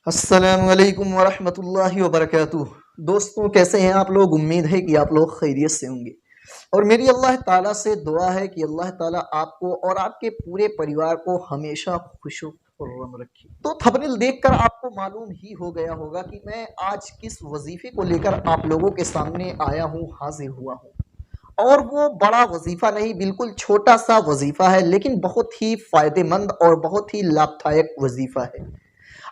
अस्सलामु अलैकुम वरहमतुल्लाहि वबरकातुह। दोस्तों, कैसे हैं आप लोग? उम्मीद है कि आप लोग खैरियत से होंगे और मेरी अल्लाह ताला से दुआ है कि अल्लाह ताला आपको और आपके पूरे परिवार को हमेशा खुश खुर्रम रखे। तो थंबनेल देखकर आपको मालूम ही हो गया होगा कि मैं आज किस वजीफे को लेकर आप लोगों के सामने आया हूँ, हाजिर हुआ हूँ। और वो बड़ा वजीफा नहीं, बिल्कुल छोटा सा वजीफा है, लेकिन बहुत ही फायदेमंद और बहुत ही लाभदायक वजीफा है।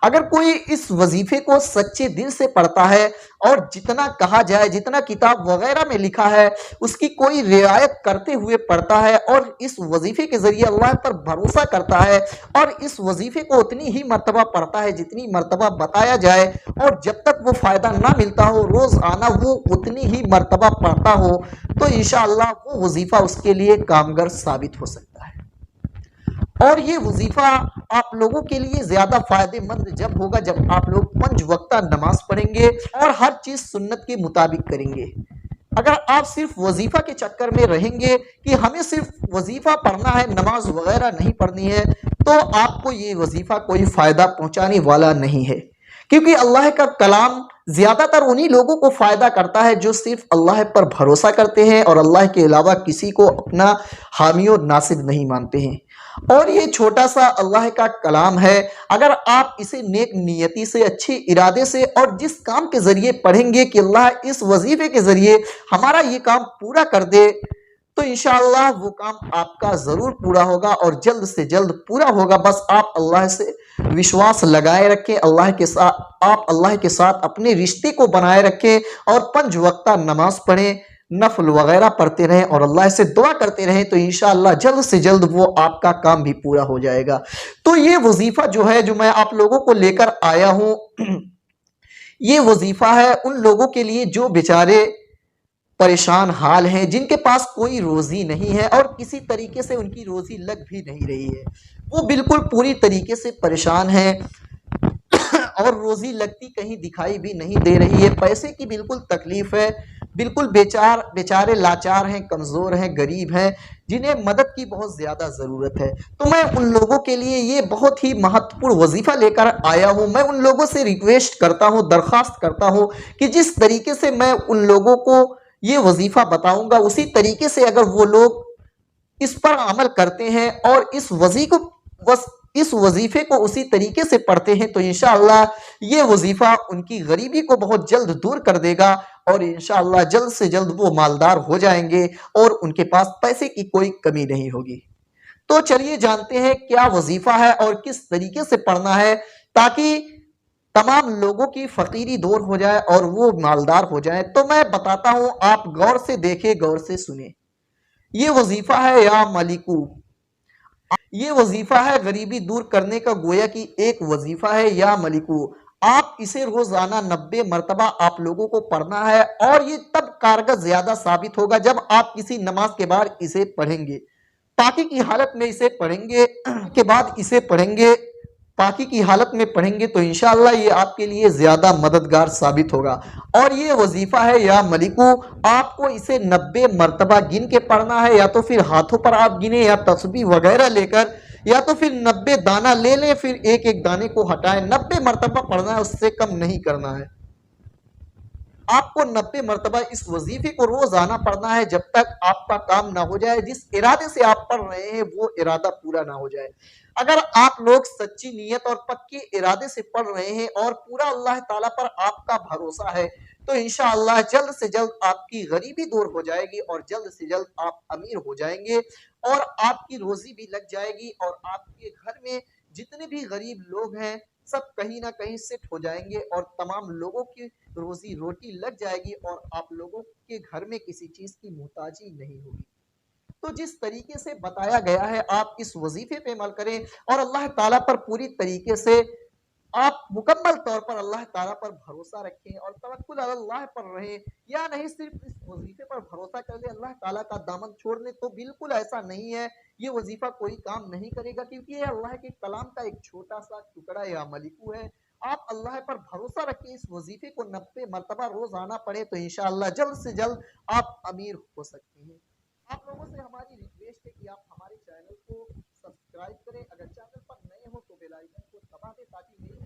अगर कोई इस वजीफे को सच्चे दिल से पढ़ता है और जितना कहा जाए, जितना किताब वगैरह में लिखा है, उसकी कोई रियायत करते हुए पढ़ता है और इस वजीफे के जरिए अल्लाह पर भरोसा करता है और इस वजीफे को उतनी ही मर्तबा पढ़ता है जितनी मर्तबा बताया जाए, और जब तक वो फायदा ना मिलता हो, रोज आना वो उतनी ही मर्तबा पढ़ता हो, तो इंशाअल्लाह वो वजीफा उसके लिए कामगर साबित हो सकता है। और ये वजीफा आप लोगों के लिए ज्यादा फायदेमंद जब होगा जब आप लोग 5 वक्ता नमाज पढ़ेंगे और हर चीज सुन्नत के मुताबिक करेंगे। अगर आप सिर्फ वजीफा के चक्कर में रहेंगे कि हमें सिर्फ वजीफा पढ़ना है, नमाज वगैरह नहीं पढ़नी है, तो आपको ये वजीफा कोई फायदा पहुंचाने वाला नहीं है। क्योंकि अल्लाह का कलाम ज्यादातर उन्हीं लोगों को फायदा करता है जो सिर्फ अल्लाह पर भरोसा करते हैं और अल्लाह के अलावा किसी को अपना हामी और नासिब नहीं मानते हैं। और ये छोटा सा अल्लाह का कलाम है। अगर आप इसे नेक नियति से, अच्छे इरादे से और जिस काम के जरिए पढ़ेंगे कि अल्लाह इस वजीफे के जरिए हमारा ये काम पूरा कर दे, तो इंशाअल्लाह वो काम आपका जरूर पूरा होगा और जल्द से जल्द पूरा होगा। बस आप अल्लाह से विश्वास लगाए रखें, अल्लाह के साथ आप अल्लाह के साथ अपने रिश्ते को बनाए रखें और 5 वक्ता नमाज पढ़ें, नफल वगैरह पढ़ते रहें और अल्लाह से दुआ करते रहें, तो इंशाअल्लाह जल्द से जल्द वो आपका काम भी पूरा हो जाएगा। तो ये वजीफा जो है, जो मैं आप लोगों को लेकर आया हूँ, ये वजीफा है उन लोगों के लिए जो बेचारे परेशान हाल हैं, जिनके पास कोई रोजी नहीं है और किसी तरीके से उनकी रोजी लग भी नहीं रही है। वो बिल्कुल पूरी तरीके से परेशान है और रोजी लगती कहीं दिखाई भी नहीं दे रही है। पैसे की बिल्कुल तकलीफ है, बिल्कुल बेचारे लाचार हैं, कमजोर हैं, गरीब हैं, जिन्हें मदद की बहुत ज्यादा जरूरत है। तो मैं उन लोगों के लिए ये बहुत ही महत्वपूर्ण वजीफा लेकर आया हूं। मैं उन लोगों से रिक्वेस्ट करता हूं, दरखास्त करता हूं कि जिस तरीके से मैं उन लोगों को ये वजीफा बताऊंगा, उसी तरीके से अगर वो लोग इस पर अमल करते हैं और इस वजीफे को उसी तरीके से पढ़ते हैं, तो इंशाअल्लाह ये वजीफा उनकी गरीबी को बहुत जल्द दूर कर देगा और इंशाअल्लाह जल्द से जल्द वो मालदार हो जाएंगे और उनके पास पैसे की कोई कमी नहीं होगी। तो चलिए जानते हैं क्या वजीफा है और किस तरीके से पढ़ना है, ताकि तमाम लोगों की फकीरी दूर हो जाए और वो मालदार हो जाए। तो मैं बताता हूं, आप गौर से देखें, गौर से सुने। ये वजीफा है या मलिकू। ये वजीफा है गरीबी दूर करने का, गोया कि एक वजीफा है या मलिकू। आप इसे रोजाना 90 मरतबा आप लोगों को पढ़ना है और ये तब कारगर ज्यादा साबित होगा जब आप किसी नमाज के बाद इसे पढ़ेंगे। पाकी की हालत में इसे पढ़ेंगे के बाद इसे पढ़ेंगे, पाकी की हालत में पढ़ेंगे, तो इंशाअल्लाह ये आपके लिए ज्यादा मददगार साबित होगा। और ये वजीफा है या मलिकू, आपको इसे 90 मरतबा गिन के पढ़ना है, या तो फिर हाथों पर आप गिने या तस्बीह वगैरह लेकर, या तो फिर 90 दाना ले लें, फिर एक एक दाने को हटाएं। 90 मरतबा पढ़ना है, उससे कम नहीं करना है। आपको 90 मरतबा इस वजीफे को रोजाना पढ़ना है जब तक आपका काम ना हो जाए, जिस इरादे से आप पढ़ रहे हैं वो इरादा पूरा ना हो जाए। अगर आप लोग सच्ची नीयत और पक्के इरादे से पढ़ रहे हैं और पूरा अल्लाह ताला पर आपका भरोसा है, तो इंशाअल्लाह जल्द से जल्द आपकी गरीबी दूर हो जाएगी और जल्द से जल्द आप अमीर हो जाएंगे और आपकी रोजी भी लग जाएगी और आपके घर में जितने भी गरीब लोग हैं सब कहीं ना कहीं सेट हो जाएंगे और तमाम लोगों की रोजी रोटी लग जाएगी और आप लोगों के घर में किसी चीज की मुहताजी नहीं होगी। तो जिस तरीके से बताया गया है, आप इस वजीफे पे अमल करें और अल्लाह ताला पर पूरी तरीके से आप मुकम्मल तौर पर अल्लाह ताला पर भरोसा रखें और तवक्कुल अल्लाह पर रहें। या नहीं सिर्फ इस वजीफे पर भरोसा कर ले, अल्लाह ताला का दामन छोड़ ले, तो बिल्कुल ऐसा नहीं है। ये वजीफा कोई काम नहीं करेगा, क्योंकि ये अल्लाह के कलाम का एक छोटा सा टुकड़ा या मलिकू है। आप अल्लाह पर भरोसा रखें, इस वजीफे को 90 मरतबा रोज आना पड़े, तो इंशाअल्लाह जल्द से जल्द आप अमीर हो सकते हैं। आप लोगों से हमारी रिक्वेस्ट है कि आप हमारे चैनल को सब्सक्राइब करें। अगर चैनल पर नए हो तो बेल आइकन को दबा दें, ताकि मेरी